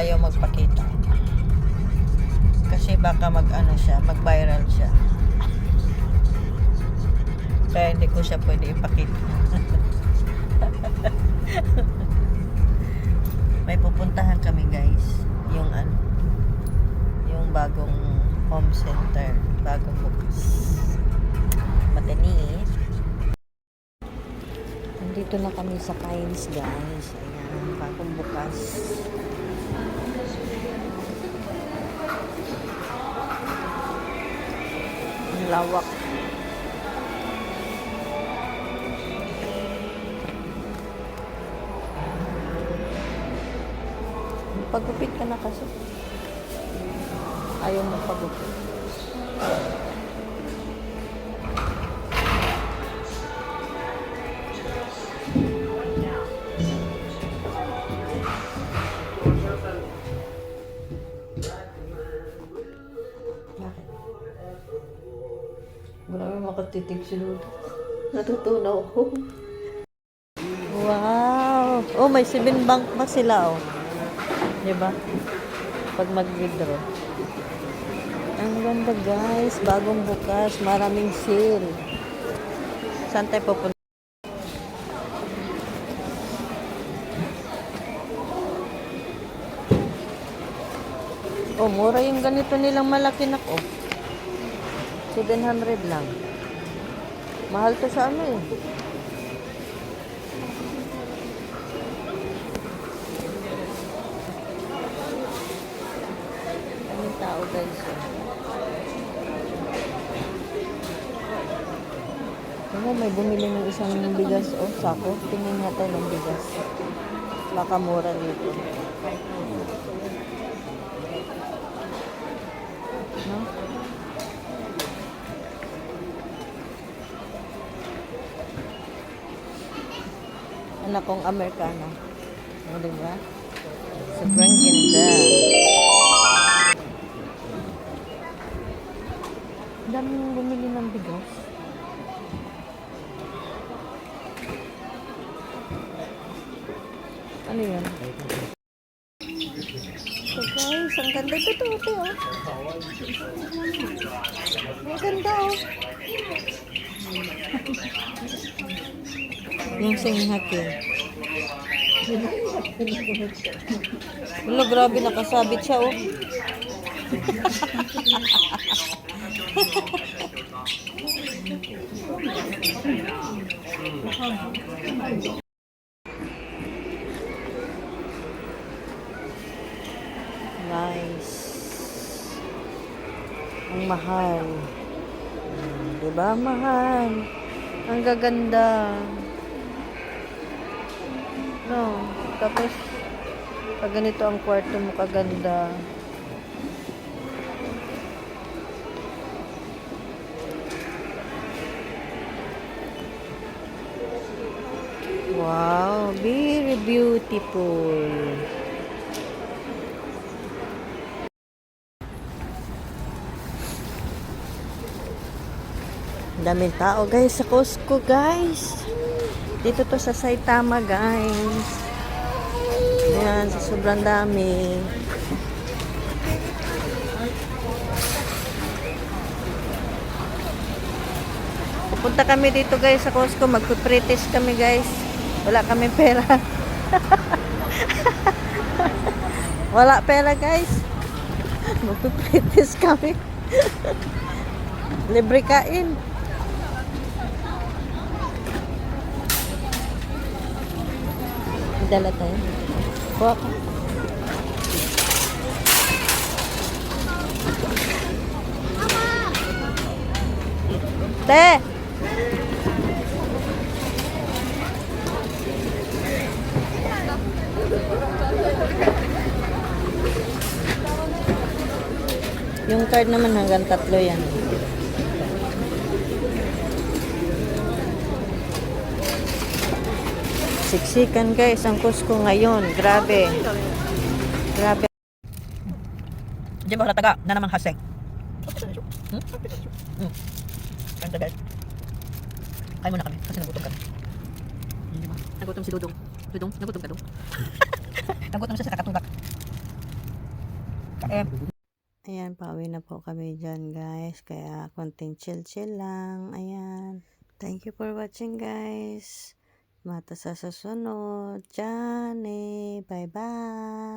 ayaw magpakita. Kasi baka mag-ano siya, mag-viral siya. Kaya hindi ko siya pwede ipakita. May pupuntahan kami guys. Yung bagong home center. Bagong bukas. Matanis. Nandito na kami sa Pines guys. Ayan, bagong bukas. Ang lawak. Pagupit ka na kasi. Ayaw mo pagupit. Grabe makatitig si Ludo. Natutunaw ko. Wow! Oh, may 7 bank pa sila, oh. Diba? Pag mag-withdraw. Ang ganda guys. Bagong bukas. Maraming sale. Saan tayo pupunta? Oh, mura yung ganito nilang malaki na ko. 700 lang. Mahal to sa ano eh. Kaming tao guys. Ano, may bumili ng isang bigas. Oh, sako. Tingnan natin ng bigas. Baka mura nito. No? Anak kong Amerikana. O, diba? Sobrang ganda. Ang dami nang bumili ng bigas. Ano yan? So guys, ang ganda ito. Ito, oh. Ang ganda, oh. Yung singhaki. Wala, grabe nakasabit siya, oh. Nice. Ang mahal. Diba, mahal? Ang gaganda. No, tapos pag ganito ang kwarto mo kaganda. Wow, very beautiful. Daming tao guys sa Costco guys. Dito to sa Saitama guys. Ayan, sa sobrang dami. Pupunta kami dito guys sa Costco. Magpipretis kami guys. Wala kami pera. Wala pera guys. Magpipretis kami. Libre kain. Dala tayo. Kuha ka. Te! Yung card naman hanggang 3 yan. Siksikan guys ang Costco ngayon. Grabe. Grabe. Diyan ba taga na naman haseng? Kanta guys. Kain muna kami kasi nagutom kami. Nagutom si Dudong. Dudong, nagutom ka dong. Nagutom siya sa kakatubak. Ayan, pauwi na po kami dyan guys. Kaya konting chill-chill lang. Ayan. Thank you for watching guys. Mata sa susunod. Johnny. Bye-bye.